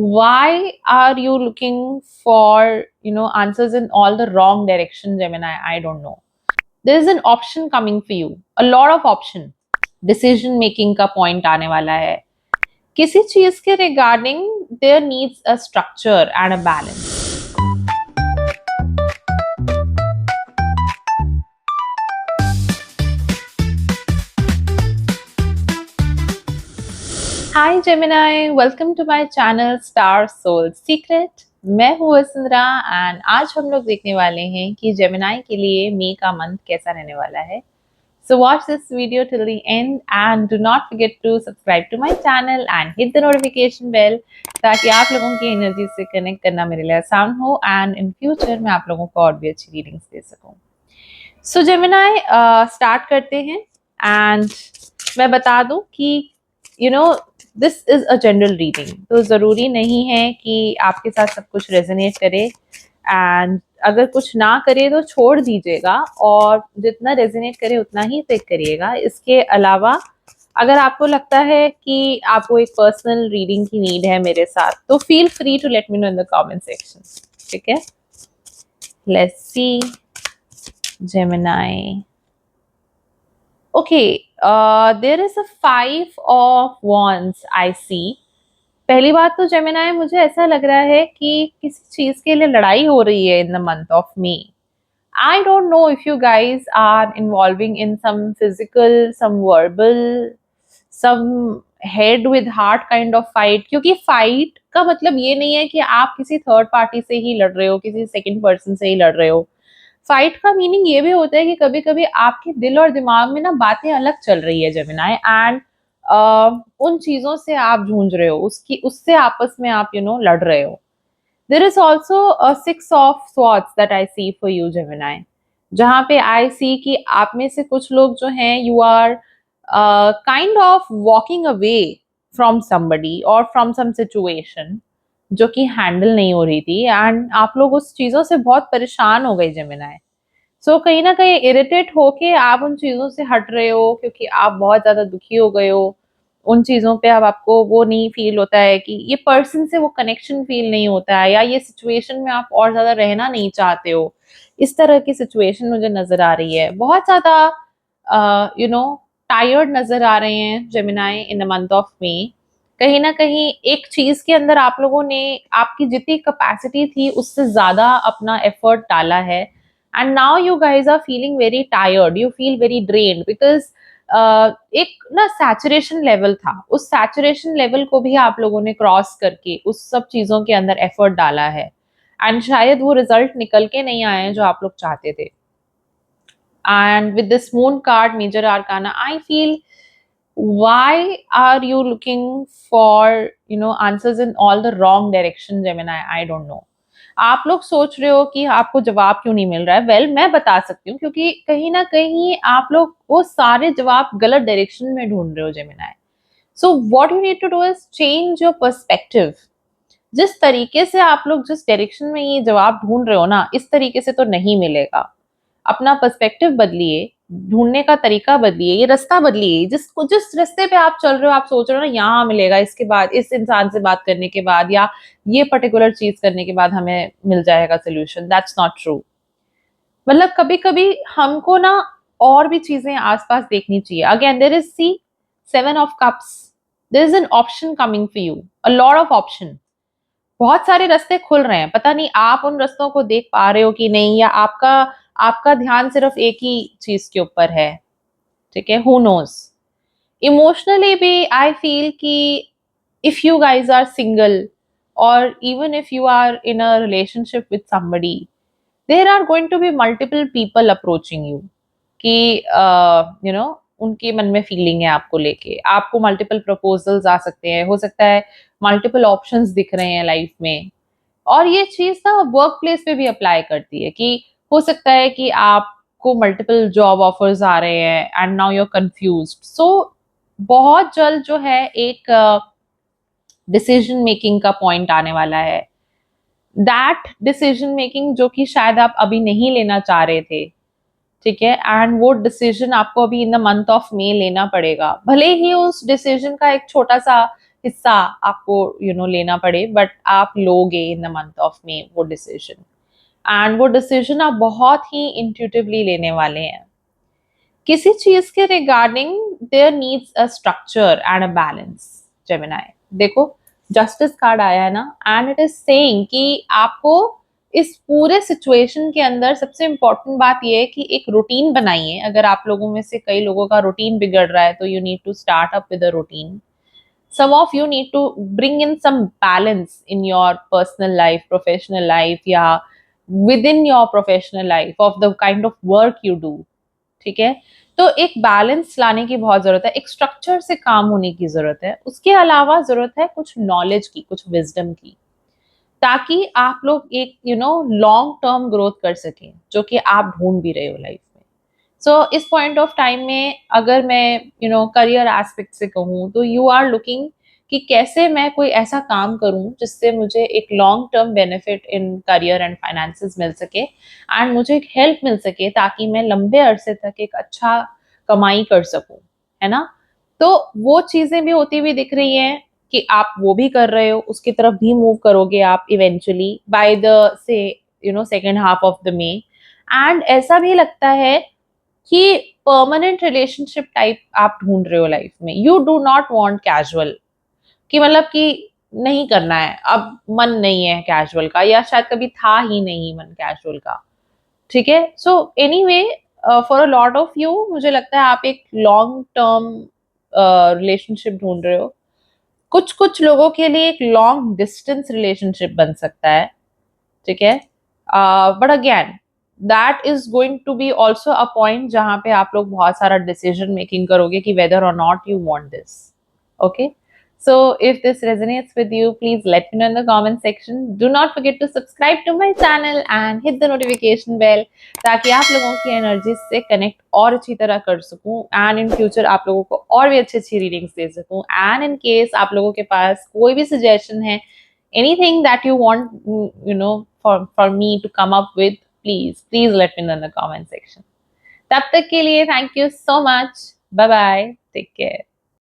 Why are you looking for, answers in all the wrong direction, Gemini? I don't know. There is an option coming for you, a lot of option. Decision making का point आने वाला है. किसी चीज के regarding there needs a structure and a balance. Hi Gemini, welcome to my channel Star Soul Secret. मैं हूँ Vasundhara and आज हम लोग देखने वाले हैं कि जेमिनाई के लिए मई का मंथ कैसा रहने वाला है. So watch this video till the end and do not forget to subscribe to my channel and hit the notification bell ताकि आप लोगों की एनर्जी से कनेक्ट करना मेरे लिए आसान हो एंड इन फ्यूचर मैं आप लोगों को और भी अच्छी रीडिंग्स दे सकूँ. सो जेमिनाई स्टार्ट करते हैं एंड मैं बता दूं कि this is a general reading. तो ज़रूरी नहीं है कि आपके साथ सब कुछ रेजोनेट करे एंड अगर कुछ ना करे तो छोड़ दीजिएगा और जितना रेजोनेट करे उतना ही पिक करिएगा. इसके अलावा अगर आपको लगता है कि आपको एक पर्सनल रीडिंग की नीड है मेरे साथ तो feel free to let me know in the comment section. ठीक है, let's see Gemini. Okay, there is a 5 of Wands I see. पहली बात तो जेमिनाई मुझे ऐसा लग रहा है कि किसी चीज के लिए लड़ाई हो रही है in the month of May. I don't know if you guys are involving in some physical, some verbal, some head with heart kind of fight. क्योंकि fight का मतलब ये नहीं है कि आप किसी थर्ड पार्टी से ही लड़ रहे हो, किसी सेकंड पर्सन से ही लड़ रहे हो. फाइट का मीनिंग ये भी होता है कि कभी कभी आपके दिल और दिमाग में ना बातें अलग चल रही है जेमिनाई एंड उन चीजों से आप जूझ रहे हो, उसकी उससे आपस में आप लड़ रहे हो. There is also a 6 of Swords that I see for you Gemini, जहाँ पे आई सी कि आप में से कुछ लोग जो हैं you are kind of walking away from somebody और फ्रॉम सम सिचुएशन जो कि हैंडल नहीं हो रही थी एंड आप लोग उस चीजों से बहुत परेशान हो गए जेमिनाई. सो कहीं ना कहीं इरिटेट होके आप उन चीजों से हट रहे हो क्योंकि आप बहुत ज्यादा दुखी हो गए हो उन चीजों पे. अब आपको वो नहीं फील होता है कि ये पर्सन से वो कनेक्शन फील नहीं होता है या ये सिचुएशन में आप और ज्यादा रहना नहीं चाहते हो. इस तरह की सिचुएशन मुझे नजर आ रही है. बहुत ज्यादा टायर्ड नजर आ रहे हैं Gemini in the month of May. कहीं ना कहीं एक चीज के अंदर आप लोगों ने आपकी जितनी कैपेसिटी थी उससे ज्यादा अपना एफर्ट डाला है and now you guys are feeling very tired, you feel very drained because एक ना सैचुरेशन लेवल था. उस सैचुरेशन लेवल को भी आप लोगों ने क्रॉस करके उस सब चीजों के अंदर एफर्ट डाला है एंड शायद वो रिजल्ट निकल के नहीं आए हैं जो आप लोग चाहते थे. And with this moon card major arcana I feel why are you looking for answers in all the wrong direction Gemini? I don't know. आप लोग सोच रहे हो कि आपको जवाब क्यों नहीं मिल रहा है. वेल मैं बता सकती हूँ क्योंकि कहीं ना कहीं आप लोग वो सारे जवाब गलत डायरेक्शन में ढूंढ रहे हो Gemini. So what you need to do is change your perspective. जिस तरीके से आप लोग जिस डायरेक्शन में ये जवाब ढूंढ रहे हो ना, इस तरीके से तो नहीं मिलेगा. अपना पर्सपेक्टिव बदलिए, ढूंढने का तरीका बदलिए, ये रास्ता बदलिए. जिस रास्ते पे आप चल रहे हो, आप सोच रहे हो ना यहाँ मिलेगा, इसके बाद इस इंसान से बात करने के बाद या ये पर्टिकुलर चीज करने के बाद हमें मिल जाएगा सोल्यूशन. That's not true. मतलब कभी कभी हमको ना और भी चीजें आसपास देखनी चाहिए. Again there is see 7 of Cups. There is an option coming for you, a lot of option. बहुत सारे रास्ते खुल रहे हैं. पता नहीं आप उन रास्तों को देख पा रहे हो कि नहीं या आपका आपका ध्यान सिर्फ एक ही चीज के ऊपर है. ठीक है, हु नोज. इमोशनली भी आई फील कि if you guys are single और even if you are in a relationship with somebody there are going to be multiple people approaching you कि उनके मन में फीलिंग है आपको लेके. आपको मल्टीपल प्रपोजल्स आ सकते हैं, हो सकता है मल्टीपल ऑप्शंस दिख रहे हैं लाइफ में. और ये चीज ना वर्क प्लेस पे भी अप्लाई करती है कि हो सकता है कि आपको मल्टीपल जॉब ऑफर्स आ रहे हैं and now you are confused. So बहुत जल्द जो है एक डिसीजन मेकिंग का पॉइंट आने वाला है. दैट डिसीजन मेकिंग जो कि शायद आप अभी नहीं लेना चाह रहे थे. ठीक है, एंड वो डिसीजन आपको अभी in the month of May लेना पड़ेगा. भले ही उस डिसीजन का एक छोटा सा हिस्सा आपको लेना पड़े, बट आप लोगे in the month of May वो डिसीजन, एंड वो डिसीजन आप बहुत ही इंट्यूटिवली लेने वाले हैं। किसी चीज के regarding their needs a structure and a balance. Gemini, देखो जस्टिस कार्ड आया है ना, एंड इट इज सेइंग कि आपको इस पूरे सिचुएशन के अंदर सबसे इंपॉर्टेंट बात यह है कि एक रूटीन बनाइए। अगर आप लोगों में से कई लोगों का रूटीन बिगड़ रहा है तो you need to start up with a routine. some of you need to bring in some balance in your personal life, professional life, या within your professional life of the kind of work you do। ठीक है, तो एक balance लाने की बहुत जरूरत है, एक स्ट्रक्चर से काम होने की जरूरत है। उसके अलावा जरूरत है कुछ नॉलेज की, कुछ विजडम की, ताकि आप लोग एक लॉन्ग टर्म ग्रोथ कर सकें, जो कि आप ढूंढ भी रहे हो लाइफ में। सो इस पॉइंट ऑफ टाइम में अगर मैं करियर एस्पेक्ट से कहूँ तो यू आर लुकिंग कि कैसे मैं कोई ऐसा काम करूं जिससे मुझे एक long term benefit in career and finances मिल सके, एंड मुझे एक हेल्प मिल सके ताकि मैं लंबे अरसे तक एक अच्छा कमाई कर सकूं, है ना। तो वो चीजें भी होती हुई दिख रही हैं कि आप वो भी कर रहे हो, उसकी तरफ भी मूव करोगे आप इवेंचुअली बाय द से second half of the may. And ऐसा भी लगता है कि परमानेंट रिलेशनशिप टाइप आप ढूंढ रहे हो लाइफ में। You do not want casual, कि मतलब कि नहीं करना है, अब मन नहीं है कैजुअल का, या शायद कभी था ही नहीं मन कैजुअल का। ठीक है, so anyway for a lot of you मुझे लगता है आप एक लॉन्ग टर्म रिलेशनशिप ढूंढ रहे हो। कुछ कुछ लोगों के लिए एक लॉन्ग डिस्टेंस रिलेशनशिप बन सकता है। ठीक है, but again that is going to be also a point जहां पे आप लोग बहुत सारा डिसीजन मेकिंग करोगे कि वेदर और not you want this. Okay, so if this resonates with you, please let me know in the comment section. Do not forget to subscribe to my channel and hit the notification bell, ताकि आप लोगों की energy से connect और अच्छी तरह कर सकूं, एंड इन फ्यूचर आप लोगों को और भी अच्छी अच्छी रीडिंग्स दे सकूं। एंड इन केस आप लोगों के पास कोई भी सजेशन है, anything that you want for me to come up with, please let me know in the comment section. तब तक के लिए thank you so much, bye bye, take care.